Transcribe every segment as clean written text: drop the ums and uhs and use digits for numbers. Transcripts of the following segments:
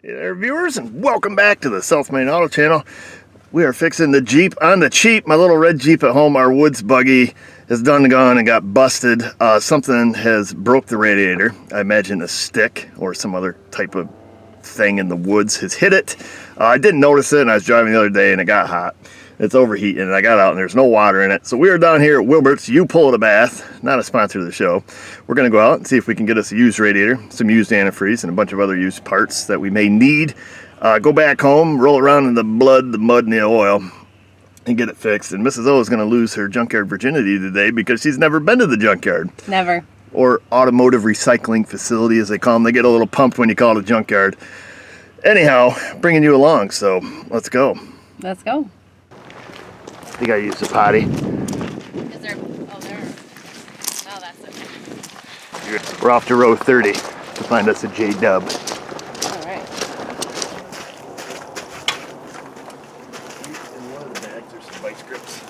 Hey there, viewers, and welcome back to the South Main Auto Channel. We are fixing the Jeep on the cheap. My little red Jeep at home, our woods buggy, has done gone and got busted. Something has broke the radiator. I imagine a stick or some other type of thing in the woods has hit it. I didn't notice it, and I was driving the other day and it got hot. It's overheating, and I got out and there's no water in it. So we are down here at Wilbert's You Pull It a Bath, not a sponsor of the show. We're gonna go out and see if we can get us a used radiator, some used antifreeze, and a bunch of other used parts that we may need. Go back home, roll around in the blood, the mud, and the oil, and get it fixed. And Mrs. O is gonna lose her junkyard virginity today because she's never been to the junkyard. Never. Or automotive recycling facility, as they call them. They get a little pumped when you call it a junkyard. Anyhow, bringing you along, so let's go. Let's go. I think I used the potty. Is there? Oh, there. Oh, that's okay. We're off to row 30 to find us a J-dub. All right. In one of the bags, there's some vice grips.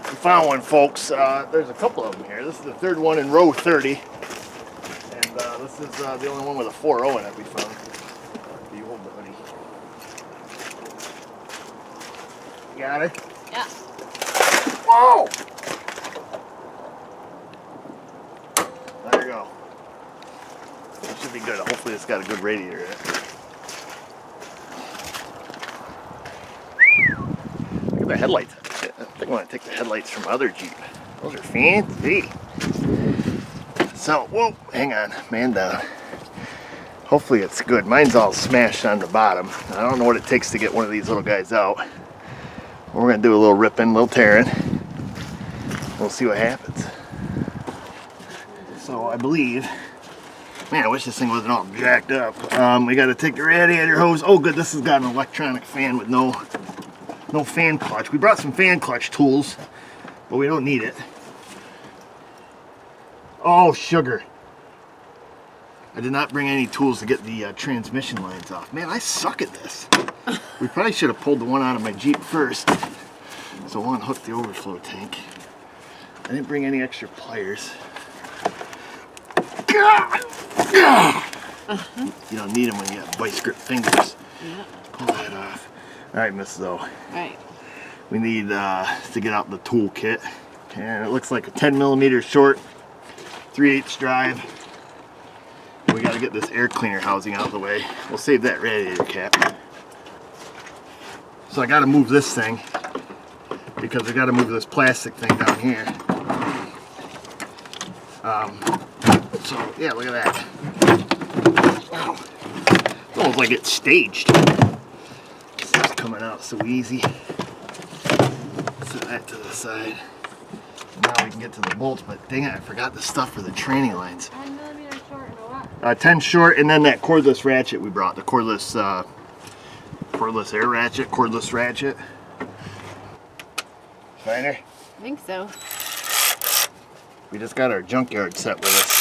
We found one, folks. There's a couple of them here. This is the third one in row 30. And this is the only one with a 4.0 in it we found. The old buddy. Got it? Yeah. Whoa! There you go. That should be good. Hopefully it's got a good radiator in it. Look at the headlights. I think I want to take the headlights from other Jeep. Those are fancy. So, whoa, hang on. Man down. Hopefully it's good. Mine's all smashed on the bottom. I don't know what it takes to get one of these little guys out. We're going to do a little ripping, a little tearing. We'll see what happens. So I believe, man, I wish this thing wasn't all jacked up. We got to take the radiator hose. Oh good, this has got an electronic fan with no fan clutch. We brought some fan clutch tools, but we don't need it. Oh, sugar. I did not bring any tools to get the transmission lines off. Man, I suck at this. We probably should have pulled the one out of my Jeep first. So we'll unhook the overflow tank. I didn't bring any extra pliers. You don't need them when you have vice grip fingers. Yeah. Pull that off. Alright, Mrs. O. Right. We need to get out the tool kit. And it looks like a 10mm short, 3/8 drive. We got to get this air cleaner housing out of the way. We'll save that radiator cap. So I got to move this thing because I got to move this plastic thing down here. So yeah, look at that. Wow. It's almost like it's staged. This is coming out so easy. Set that to the side. Now we can get to the bolts, but dang it, I forgot the stuff for the training lines. 10mm short and what? 10 short, and then that cordless ratchet we brought. The cordless air ratchet, cordless ratchet. Finer? I think so. We just got our junkyard set with us.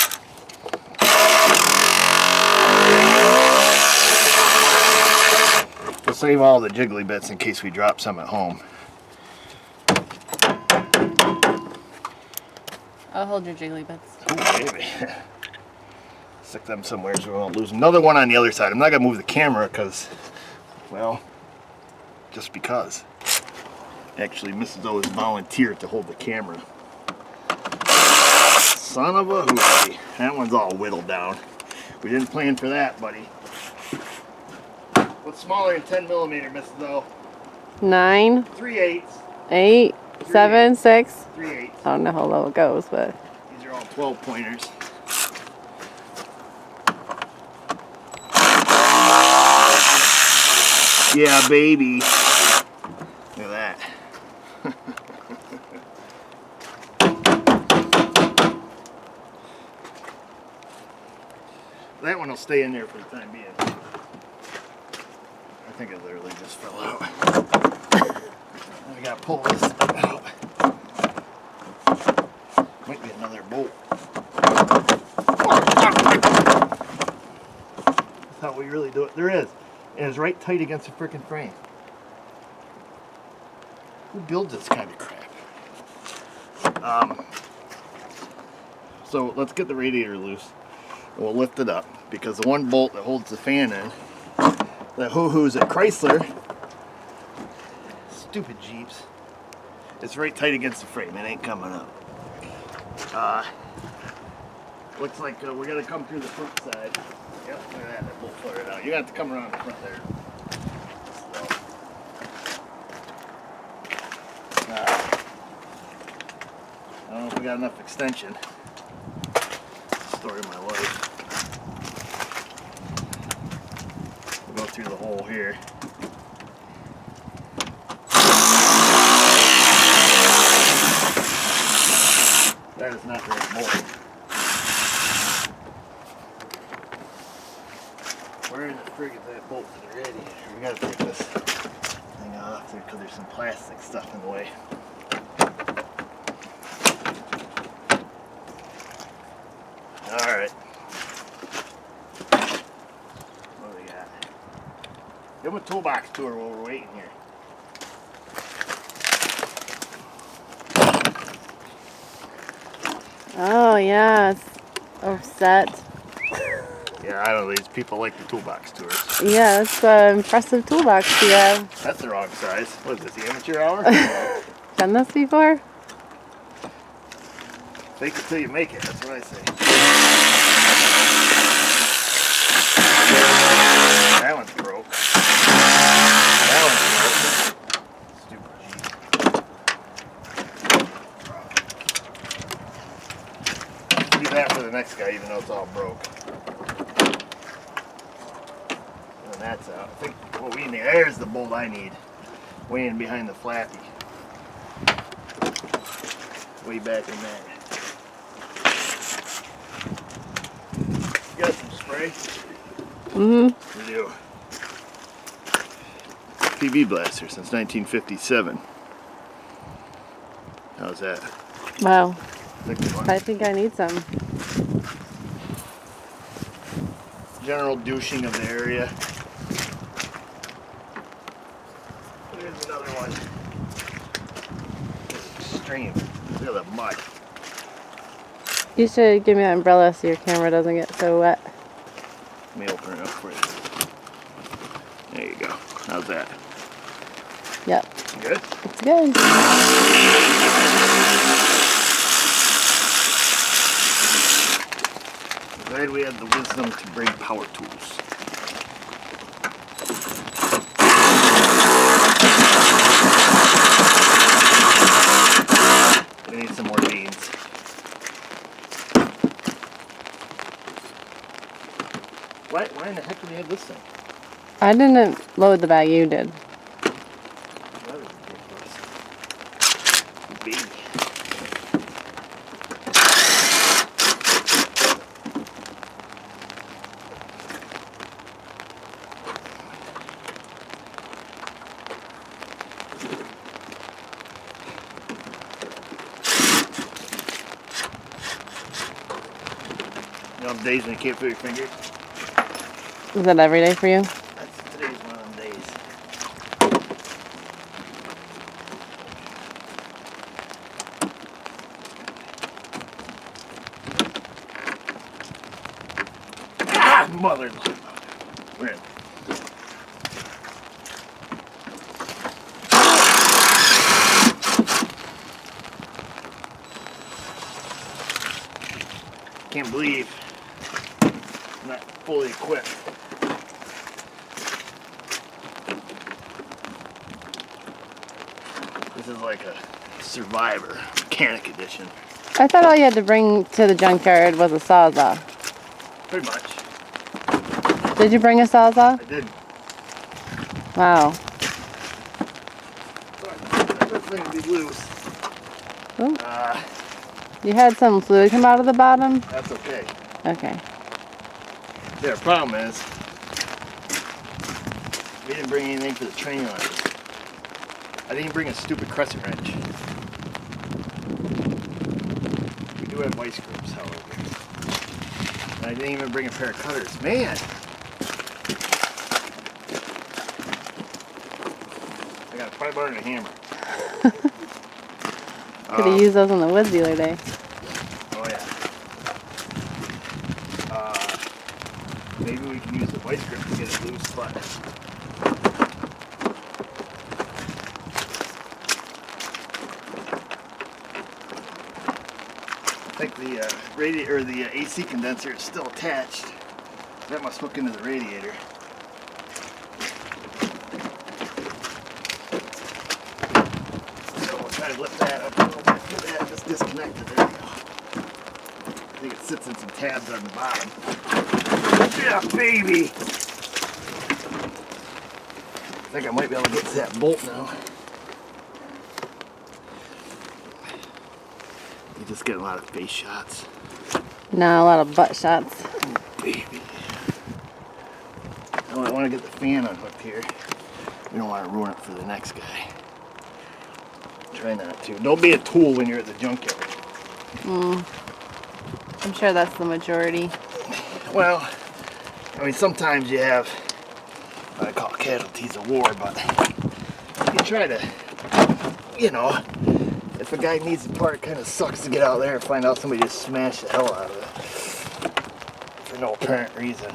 We'll save all the jiggly bits in case we drop some at home. I'll hold your jiggly bits. Oh, baby. Stick them somewhere so we won't lose them. Another one on the other side. I'm not going to move the camera because, well, just because. Actually, Mrs. O has volunteered to hold the camera. Son of a hootie. That one's all whittled down. We didn't plan for that, buddy. What's smaller than 10mm, Mrs. O? 9, 3/8. 8, 7, 6. 3/8. I don't know how low it goes, but These are all 12 pointers. Yeah, baby. Look at that. That one will stay in there for the time being. I think it literally just fell out. I gotta pull this out. Might be another bolt. That's how we really do it. There is. And it's right tight against the frickin' frame. Who builds this kind of crap? So let's get the radiator loose. We'll lift it up. because the one bolt that holds the fan in, the hoo-hoos at Chrysler, stupid Jeeps, it's right tight against the frame. It ain't coming up. Looks like we're gonna come through the front side. Yep, look at that bolt flared out. You got to come around the front there. I don't know if we got enough extension. Story of my life. We'll go through the hole here. That is not the right bolt. Where in the frig is that bolt to the radiator? We gotta take this thing off there because there's some plastic stuff in the way. Alright. What do we got? Give them a toolbox tour while we're waiting here. Oh, yeah. It's offset. Yeah, I don't know. These people like the toolbox tours. Yeah, it's an impressive toolbox you have. That's the wrong size. What is this, the amateur hour? Done this before? Fake it till you make it. That's what I say. That one's broke. That one's broke. Stupid Jeep. Leave that for the next guy, even though it's all broke. And that's out. I think what we need, there's the bolt I need. Way in behind the flappy. Way back in there. You got some spray? Mm-hmm. We do. PV blaster since 1957. How's that? Wow. Think I think I need some. general douching of the area. There's another one. It's extreme. Look at the mud. You should give me that umbrella so your camera doesn't get so wet. Let me open it up for you. There you go. How's that? Yep. Good? It's good. Glad we had the wisdom to bring power tools. We need some more beans. Why in the heck do we have this thing? I didn't load the bag, you did. That is ridiculous. Baby. You know, on days when you can't feel your fingers? Is that every day for you? Today's one of them days. Ah, mother. We're in. Can't believe I'm not fully equipped. This is like a Survivor Mechanic Edition. I thought all you had to bring to the junkyard was a sawzall. Pretty much. Did you bring a sawzall? I did. Wow. This thing would be loose. Ooh. You had some fluid come out of the bottom? That's okay. Okay. Yeah, the problem is, we didn't bring anything for the train line. I didn't bring a stupid crescent wrench. We do have vice grips, however. And I didn't even bring a pair of cutters. Man! I got a pry bar and a hammer. Could have used those on the woods the other day. Oh yeah. we can use the vice grip to get it loose, but I think the radiator or the AC condenser is still attached. That must hook into the radiator. So we'll try to lift that up a little bit. Look at that, just disconnected. There we go. I think it sits in some tabs on the bottom. Yeah, baby! I think I might be able to get to that bolt now. You just get a lot of face shots. No, a lot of butt shots. Oh, baby. Oh, I want to get the fan unhooked here. We don't want to ruin it for the next guy. Try not to. Don't be a tool when you're at the junkyard. I'm sure that's the majority. Well, I mean, sometimes you have what I call casualties of war, but you try to, you know, if a guy needs a part, it kind of sucks to get out there and find out somebody just smashed the hell out of it for no apparent reason. All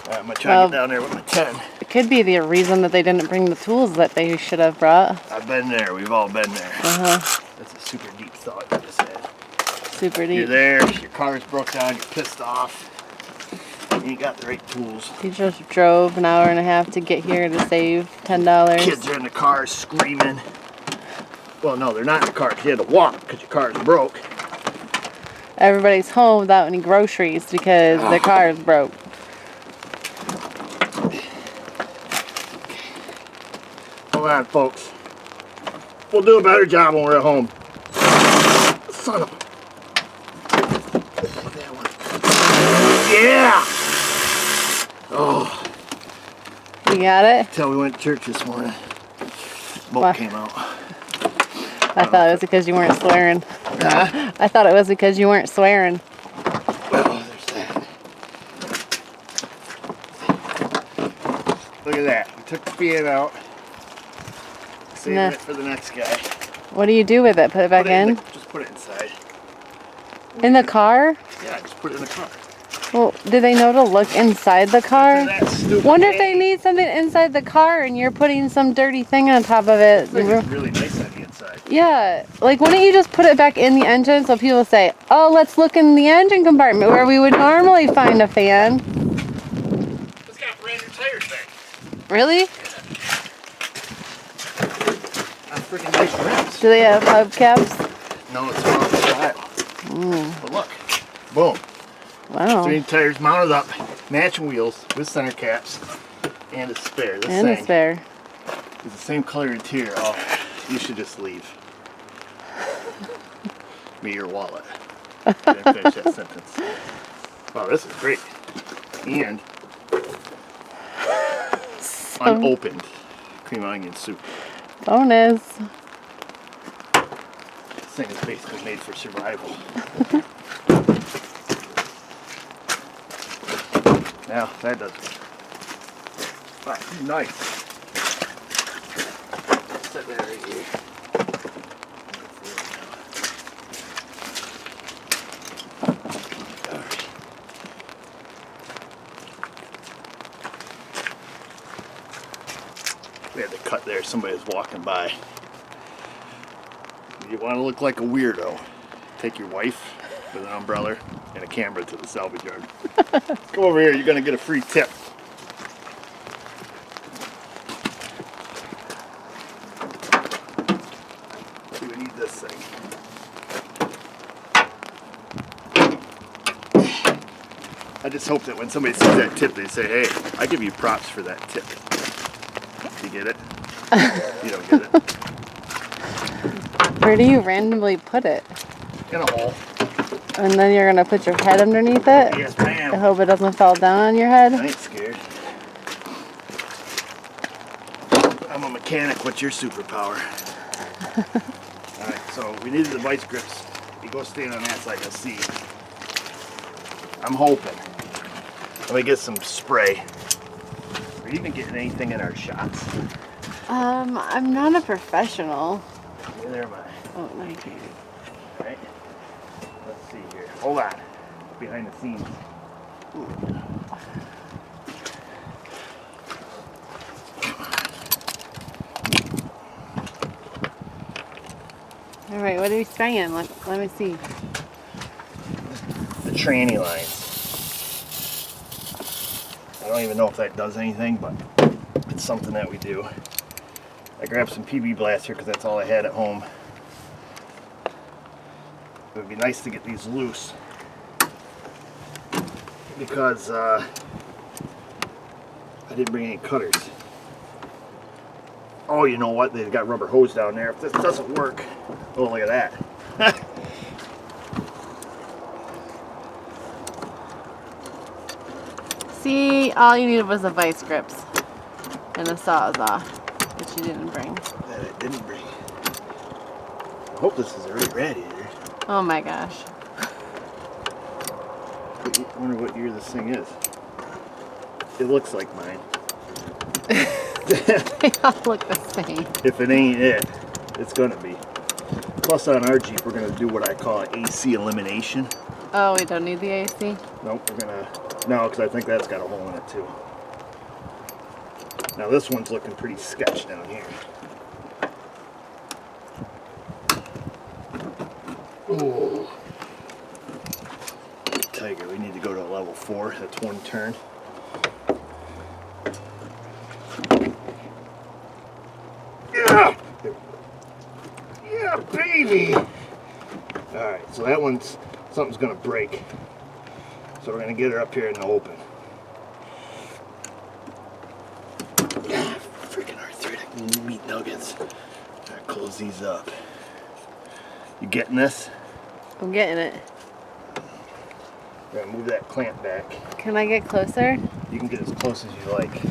right, I'm going to try to get down there with my 10. It could be the reason that they didn't bring the tools that they should have brought. I've been there. We've all been there. Uh-huh. That's a super deep thought you just had. Super deep. You're there, your car's broke down, you're pissed off. You ain't got the right tools. You just drove an hour and a half to get here to save $10. Kids are in the car screaming. Well, no, they're not in the car. You had to walk because your car's broke. Everybody's home without any groceries because their car is broke. Hold on, folks. We'll do a better job when we're at home. Son of a... That one. Yeah! Oh. You got it? Until we went to church this morning. Bolt What? came out. I thought it was because you weren't swearing. Huh? I thought it was because you weren't swearing. Well, there's that. Look at that. We took the fan out. Saving Nah. it for the next guy. What do you do with it? Put it back in? Just put it inside. In the car? Yeah, just put it in the car. Well, do they know to look inside the car? That stupid Wonder if they thing. need something inside the car and you're putting some dirty thing on top of it. It's really nice on the inside. Yeah, like why don't you just put it back in the engine so people say, oh, let's look in the engine compartment where we would normally find a fan. It's got brand new tires back. Really? Freaking nice rims. Do they have hubcaps? No, it's all style. But look, boom. Wow. 3 tires mounted up, matching wheels with center caps, and a spare. This And a thing spare. is the same color interior. Oh, you should just leave. Me your wallet. Didn't finish that sentence. Wow, this is great. And unopened cream onion soup. Bonus. This thing is basically made for survival. Now, that does it. Wow, nice. Set that right here. Alright. We had to cut there. Somebody was walking by. You want to look like a weirdo, take your wife with an umbrella and a camera to the salvage yard. Come over here, you're going to get a free tip. See, we need this thing. I just hope that when somebody sees that tip, they say, hey, I give you props for that tip. You get it? You don't get it? Where do you randomly put it? In a hole. And then you're gonna put your head underneath it? Yes, I ma'am. hope it doesn't fall down on your head. I ain't scared. I'm a mechanic. What's your superpower? Alright, so we needed the vice grips. You go stand on that so I can see. I'm hoping. Let me get some spray. Are you even getting anything in our shots? I'm not a professional. Neither am I. Oh, no, you can't. Right? Let's see here. Hold on. Behind the scenes. you spraying? Let me see. The tranny lines. I don't even know if that does anything, but it's something that we do. I grabbed some PB Blast here because that's all I had at home. It would be nice to get these loose because I didn't bring any cutters. Oh, you know what? They've got rubber hose down there. If this doesn't work, oh, look at that. See, all you needed was the vice grips and a Sawzall, which you didn't bring. That I didn't bring. I hope this is a right radiator. Oh my gosh. I wonder what year this thing is. It looks like mine. They all look the same. If it ain't it, it's gonna be. Plus on our Jeep, we're gonna do what I call AC elimination. Oh, we don't need the AC? Nope, we're gonna, no, because I think that's got a hole in it too. Now this one's looking pretty sketch down here. Ooh. Tiger, we need to go to level 4, that's one turn. Yeah! Yeah, baby! Alright, so that one's, something's gonna break. So we're gonna get her up here in the open. Ah, freaking arthritic meat nuggets. Alright, close these up. You getting this? I'm getting it. We're gonna move that clamp back. Can I get closer? You can get as close as you like.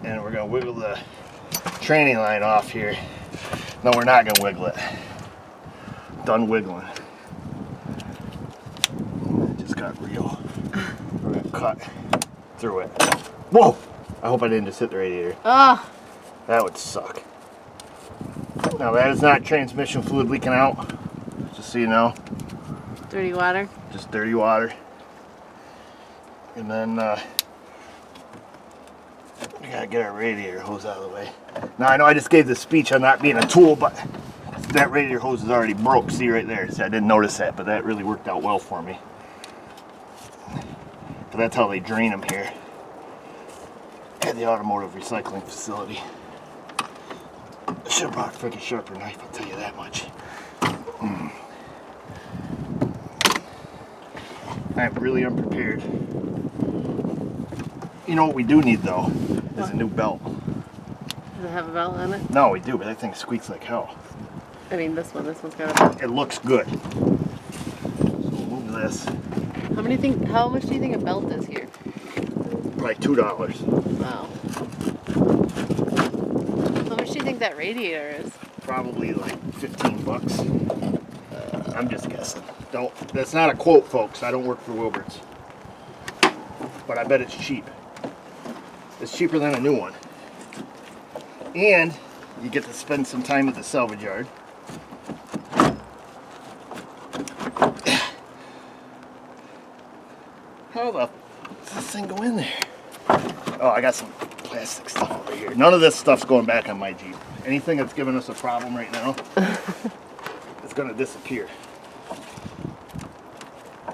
And we're gonna wiggle the tranny line off here. No, we're not gonna wiggle it. Done wiggling. It just got real. We're gonna cut through it. Whoa! I hope I didn't just hit the radiator. Oh, That would suck. Now that is not transmission fluid leaking out. Just so you know. dirty water. Just dirty water. And then we gotta get our radiator hose out of the way. Now I know I just gave the speech on not being a tool, but that radiator hose is already broke. See right there. See, I didn't notice that, but that really worked out well for me. But that's how they drain them here at the automotive recycling facility. I should have brought a freaking sharper knife, I'll tell you that much. I'm really unprepared. You know what we do need though is a new belt. Does it have a belt on it? No, we do, but that thing squeaks like hell. I mean, this one's got a belt. It looks good. So we'll move this. How much do you think a belt is here? Probably $2. Wow. How much do you think that radiator is? Probably like 15 bucks. I'm just guessing. That's not a quote, folks. I don't work for Wilbert's. But I bet it's cheap. It's cheaper than a new one. And you get to spend some time at the salvage yard. How the does this thing go in there? Oh, I got some plastic stuff over here. None of this stuff's going back on my Jeep. Anything that's giving us a problem right now, it's gonna disappear.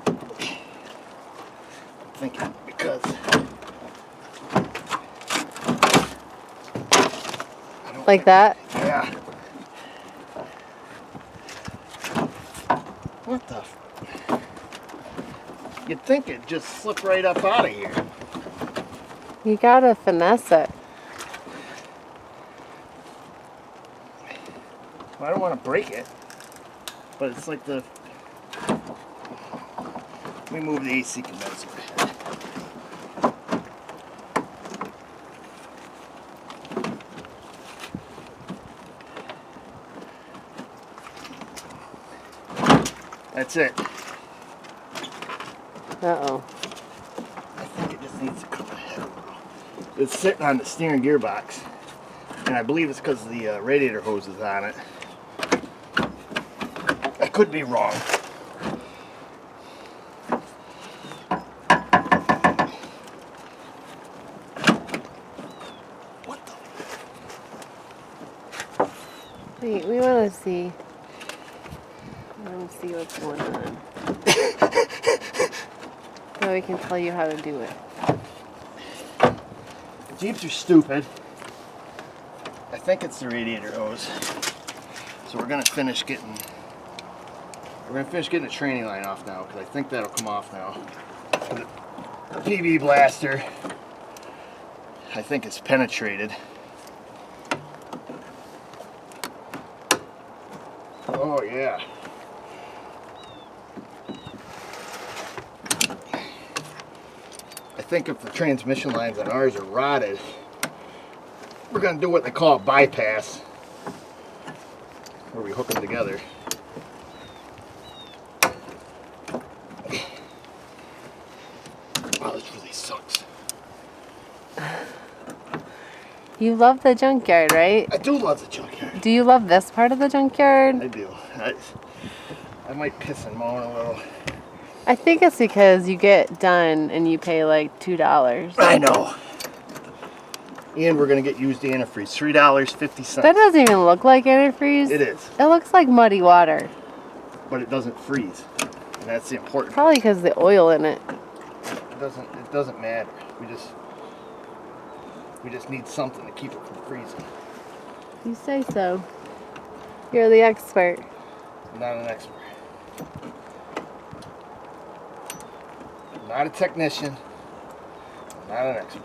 I'm thinking because Like that? yeah. What the? You'd think it'd just slip right up out of here. You gotta finesse it. Well, I don't want to break it, but it's like the. Let me move the AC condenser. That's it. Uh-oh. I think it just needs to come ahead a little. It's sitting on the steering gearbox, and I believe it's because the radiator hose is on it. I could be wrong. What the? see. Let me see what's going on. So we can tell you how to do it. Jeeps are stupid. I think it's the radiator hose. So we're gonna finish getting the training line off now, because I think that'll come off now. The PV blaster, I think it's penetrated. Oh yeah. I think if the transmission lines on ours are rotted, we're going to do what they call a bypass, where we hook them together. Oh, this really sucks. You love the junkyard, right? I do love the junkyard. Do you love this part of the junkyard? I do. I might piss and moan a little. I think it's because you get done and you pay like $2. I know. And we're going to get used antifreeze. $3.50. That doesn't even look like antifreeze. It is. It looks like muddy water. But it doesn't freeze. And that's the important part. Probably because of the oil in it. It doesn't matter. We just need something to keep it from freezing. You say so. You're the expert. I'm not an expert. I'm not a technician. I'm not an expert.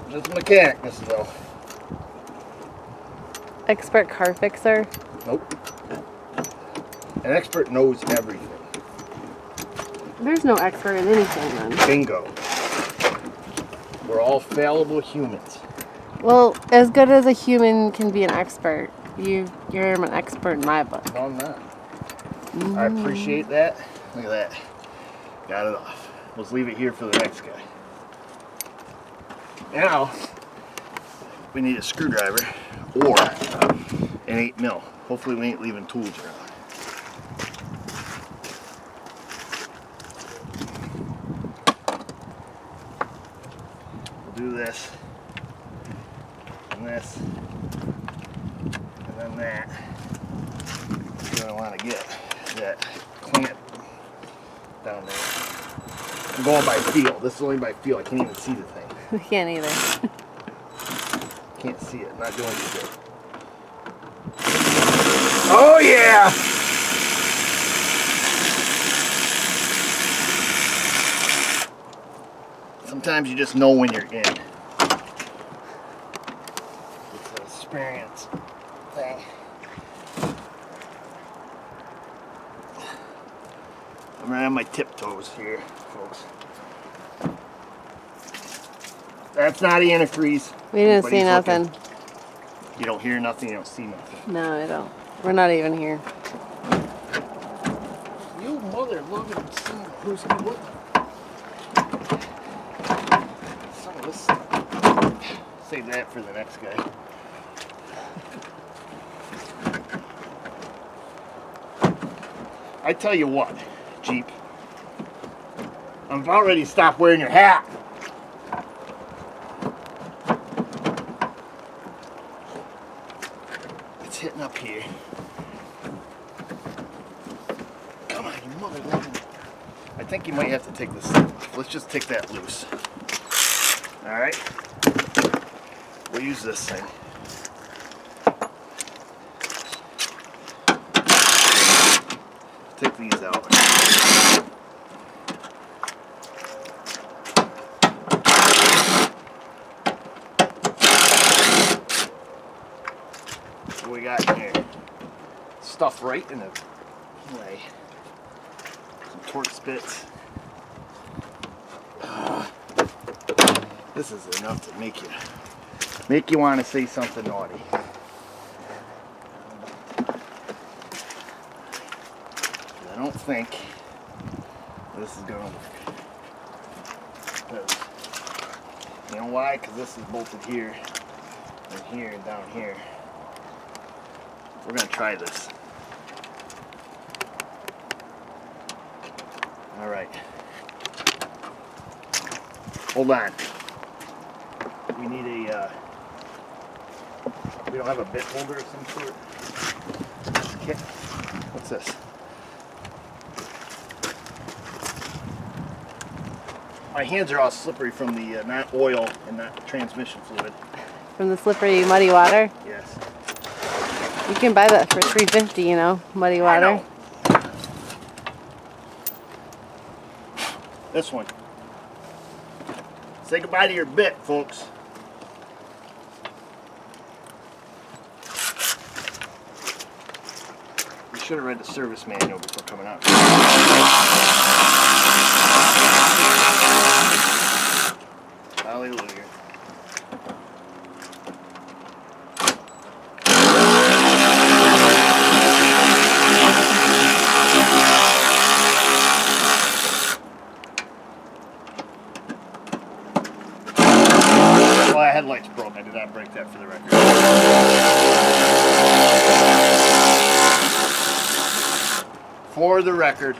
I'm just a mechanic, Mrs. O. Expert car fixer. Nope. An expert knows everything. There's no expert in anything then. Bingo. We're all fallible humans. Well, as good as a human can be an expert, you're an expert in my book. No, I'm not. I appreciate that. Look at that. Got it off. Let's leave it here for the next guy. Now, we need a screwdriver or an 8mm. Hopefully we ain't leaving tools around. We'll do this, and this, and then that. You're gonna want to get that clamp down there. I'm going by feel. This is only by feel. I can't even see the thing. I can't either. Can't see it. Not doing too good. Oh yeah! Sometimes you just know when you're in. It's an experience thing. I'm right on my tiptoes here, folks. That's not antifreeze. We didn't see Anybody's nothing. looking. You don't hear nothing, you don't see nothing. No, I don't. We're not even here. You mother loving son of who's what? Son of this. Save that for the next guy. I tell you what, Jeep. I've already stopped wearing your hat. It's hitting up here. Come on, you mother loving. I think you might have to take this. Let's just take that loose. Alright? We'll use this thing. Take these out. What we got in here? Stuff right in the way. Some torque spits. This is enough to make you want to say something naughty. I don't think this is going to work. You know why? Because this is bolted here, and here, and down here. We're going to try this. Alright. Hold on. We need a don't have a bit holder of some sort? Okay. What's this? My hands are all slippery from the not oil and not transmission fluid. From the slippery, muddy water? Yes. You can buy that for $3.50, you know, muddy water. I know. This one. Say goodbye to your bit, folks. You should have read the service manual before coming out. Hallelujah. My headlights broke. I did not break that for the record. For the record,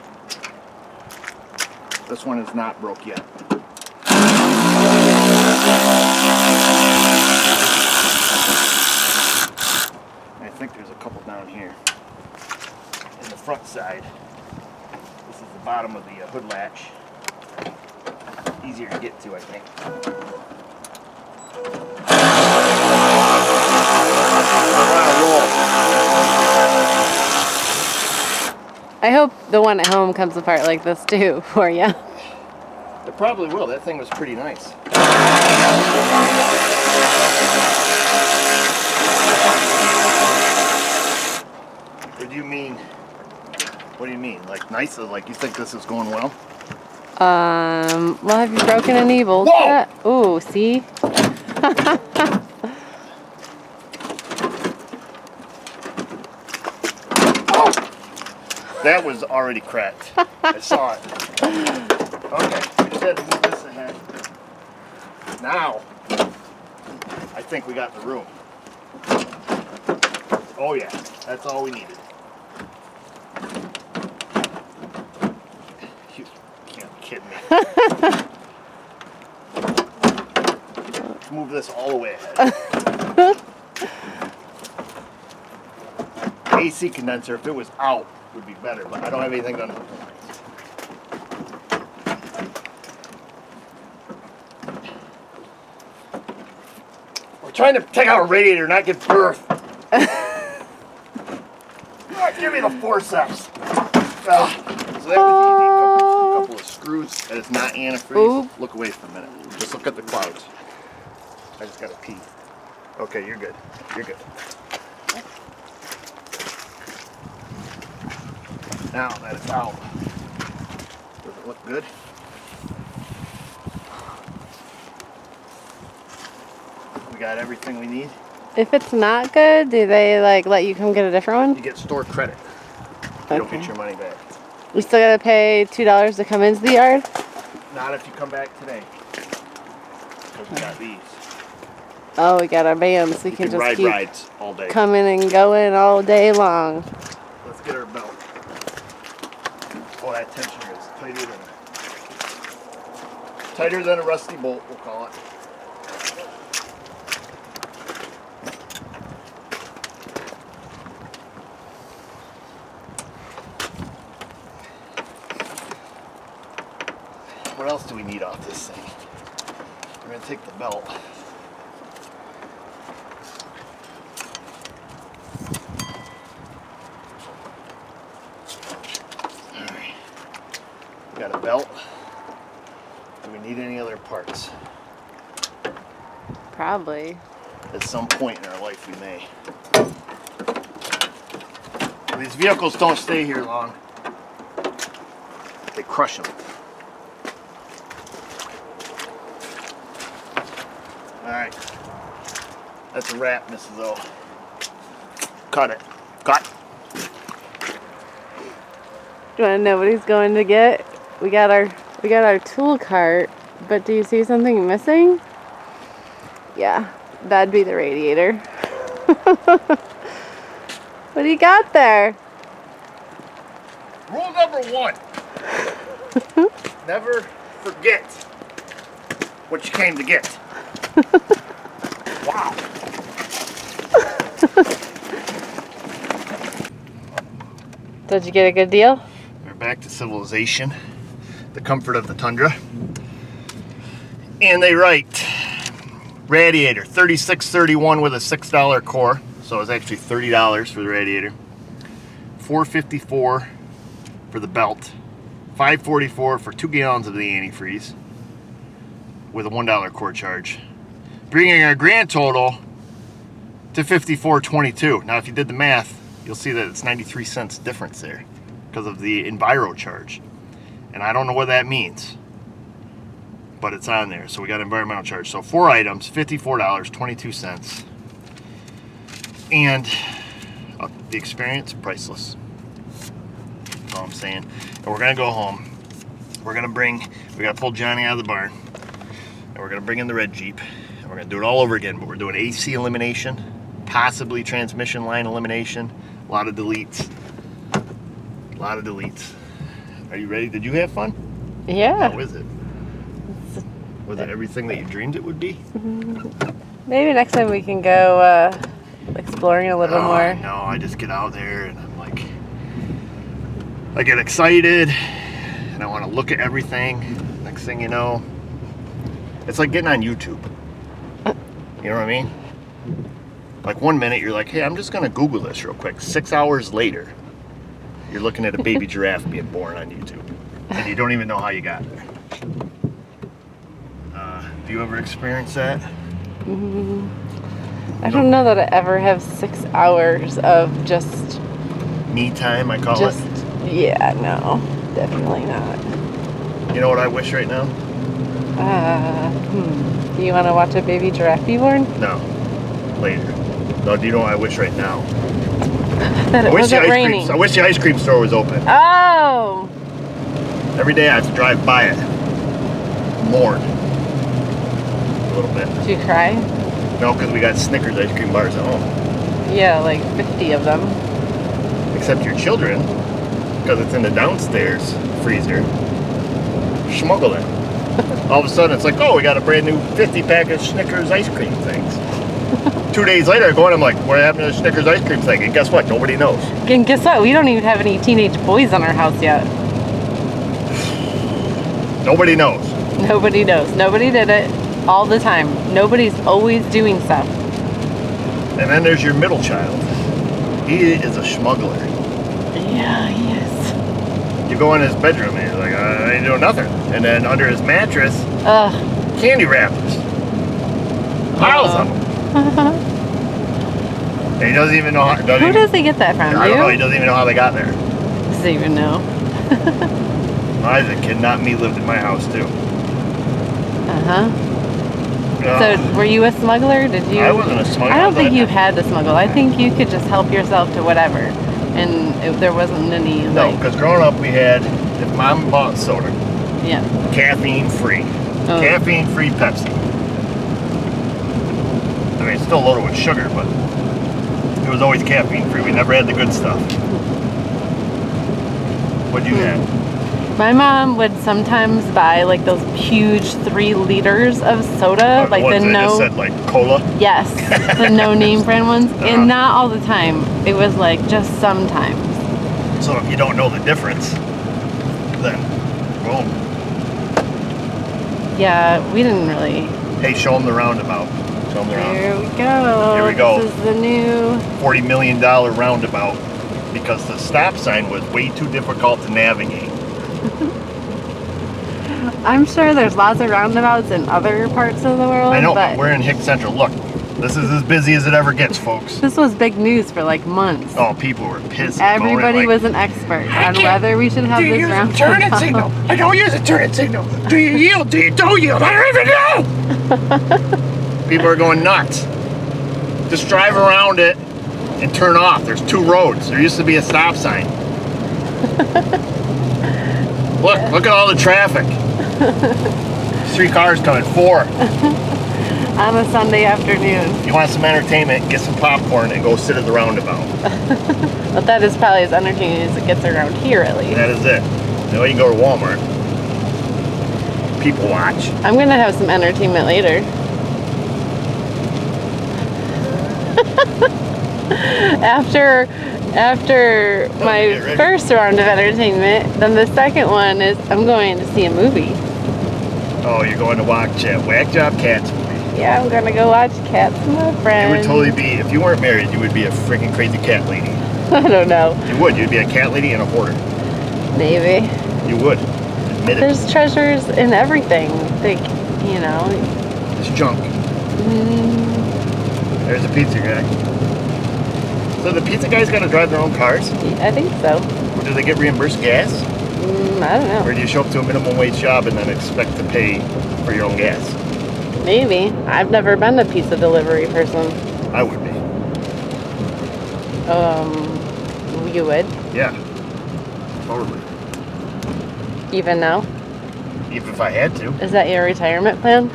this one is not broke yet. I think there's a couple down here. In the front side. This is the bottom of the hood latch. Easier to get to, I think. I hope the one at home comes apart like this too for you. It probably will. That thing was pretty nice. Or do you mean, what do you mean? Like nice? Like you think this is going well? Well, have you broken any bolts Whoa! yet? Ooh, see? That was already cracked. I saw it. Okay, we just had to move this ahead. Now, I think we got the room. Oh yeah, that's all we needed. You can't be kidding me. Let's move this all the way ahead. AC condenser, if it was out, would be better, but I don't have anything done. We're trying to take out a radiator, not give birth. Give me the forceps. So that was easy. A couple of screws, and it's not antifreeze. Ooh. Look away for a minute. Just look at the clouds. I just gotta pee. Okay, you're good. You're good. Now that it's out, does it look good? We got everything we need. If it's not good, do they like let you come get a different one? You get store credit. You don't get your money back. We still gotta pay $2 to come into the yard? Not if you come back today. Because we got these. Oh, we got our bands. We You can can just ride keep rides all day. coming and going all day long. Let's get our belt. Oh, that tensioner is tighter than a rusty bolt, we'll call it. What else do we need off this thing? We're going to take the belt. Alright. We got a belt. Do we need any other parts? Probably. At some point in our life we may. These vehicles don't stay here long. They crush them. Alright. That's a wrap, Mrs. O. Cut it. Cut. Do you want to know what he's going to get? We got our tool cart, but do you see something missing? Yeah, that'd be the radiator. What do you got there? Rule number 1. Never forget what you came to get. Wow. Did you get a good deal? We're back to civilization, the comfort of the tundra. And they write, radiator, $36.31 with a $6 core. So it's actually $30 for the radiator. $4.54 for the belt. $5.44 for 2 gallons of the antifreeze with a $1 core charge. Bringing our grand total to $54.22. Now if you did the math, you'll see that it's 93 cents difference there because of the Enviro charge. And I don't know what that means, but it's on there. So we got environmental charge. So 4 items, $54.22. And the experience, priceless. That's all I'm saying. And we're gonna go home. We gotta pull Johnny out of the barn. And we're gonna bring in the red Jeep. And we're gonna do it all over again, but we're doing AC elimination, possibly transmission line elimination. A lot of deletes. A lot of deletes. Are you ready? Did you have fun? Yeah. How is it? Was it everything that you dreamed it would be? Maybe next time we can go exploring a little more. No, I just get out there and I'm like, I get excited and I want to look at everything. Next thing you know, it's like getting on YouTube. You know what I mean? Like 1 minute you're like, hey, I'm just gonna Google this real quick. 6 hours later, you're looking at a baby giraffe being born on YouTube, and you don't even know how you got there. Do you ever experience that? I don't know that I ever have 6 hours of just Me time, I call it. Yeah, no, definitely not. You know what I wish right now? Do you want to watch a baby giraffe be born? No, later. No, do you know what I wish right now? That it wasn't raining. I wish the ice cream store was open. Oh! Every day I have to drive by it. Mourn. A little bit. Did you cry? No, because we got Snickers ice cream bars at home. Yeah, like 50 of them. Except your children, because it's in the downstairs freezer, smuggle it. All of a sudden it's like, oh, we got a brand new 50-pack of Snickers ice cream things. 2 days later I go in, I'm like, what happened to the Snickers ice cream thing? And guess what? Nobody knows. And guess what? We don't even have any teenage boys in our house yet. Nobody knows. Nobody knows. Nobody did it all the time. Nobody's always doing stuff. And then there's your middle child. He is a smuggler. Yeah, he is. You go in his bedroom and he's like, I ain't doing nothing. And then under his mattress, candy wrappers. Piles of them. And he doesn't even know how. Who does he get that from? I don't know. He doesn't even know how they got there. Does he even know? Isaac cannot me lived in my house too. So were you a smuggler? Did you? I wasn't a smuggler. I don't think you had to smuggle. I think you could just help yourself to whatever, and there wasn't any. No, because growing up we had, if mom bought soda, yeah, caffeine free, caffeine free Pepsi. I mean, it's still loaded with sugar, but it was always caffeine free. We never had the good stuff. What'd you have? My mom would sometimes buy like those huge 3 liters of soda, like the just said like cola. Yes, the no name brand ones, and not all the time. It was like just sometimes. So if you don't know the difference, then boom. Yeah, we didn't really. Hey, show them the roundabout. Show them the roundabout. Here we go. Here we go. This is the new $40 million roundabout because the stop sign was way too difficult to navigate. I'm sure there's lots of roundabouts in other parts of the world. I know, but we're in Hick Central. Look, this is as busy as it ever gets, folks. This was big news for like months. Oh, people were pissed. Everybody was an expert on whether we should have this roundabout. Do you use a turn signal? I don't use a turn signal. Do you yield? Do you don't yield? I don't even know. People are going nuts. Just drive around it and turn off. There's 2 roads. There used to be a stop sign. Look at all the traffic. 3 cars coming, 4. On a Sunday afternoon. You want some entertainment, get some popcorn and go sit at the roundabout. But that is probably as entertaining as it gets around here, at least. That is it. You know, you can go to Walmart. People watch. I'm going to have some entertainment later. After my get ready. first round of entertainment, then the second one is I'm going to see a movie. Oh, you're going to watch Whack Job Cats movie. Yeah, I'm gonna go watch Cats with my You friend. would totally be, if you weren't married, you would be a freaking crazy cat lady. I don't know. You would. You'd be a cat lady and a hoarder. Maybe. You would. Admit it. There's treasures in everything. Like, you know. It's junk. There's a pizza guy. So the pizza guys got to drive their own cars? I think so. Or do they get reimbursed gas? I don't know. Or do you show up to a minimum wage job and then expect to pay for your own gas? Maybe. I've never been a pizza delivery person. I would be. You would? Yeah. Totally. Even now? Even if I had to. Is that your retirement plan?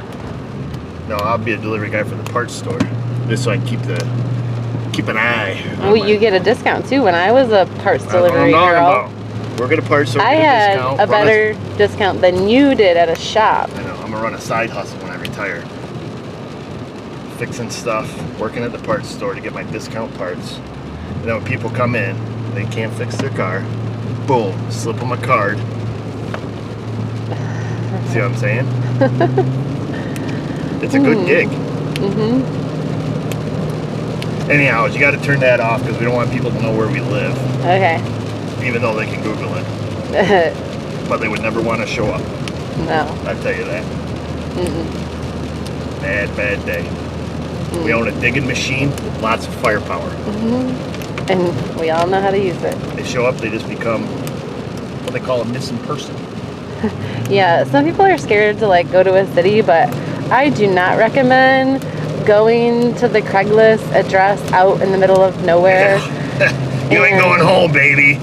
No, I'll be a delivery guy for the parts store. Just so I can keep an eye. Oh, you get a discount too. When I was a parts delivery girl, We're gonna parts store. I get had discount, a better discount than you did at a shop. I know. I'm gonna run a side hustle when I retire. Fixing stuff, working at the parts store to get my discount parts. And then when people come in, they can't fix their car. Boom, slip them a card. See what I'm saying? It's a good gig. Anyhow, you got to turn that off because we don't want people to know where we live, Okay. even though they can Google it. But they would never want to show up. No. I tell you that. Bad day. We own a digging machine with lots of firepower. And we all know how to use it. They show up, they just become what they call a missing person. Yeah, some people are scared to like go to a city, but I do not recommend going to the Craigslist address out in the middle of nowhere. You ain't going home, baby.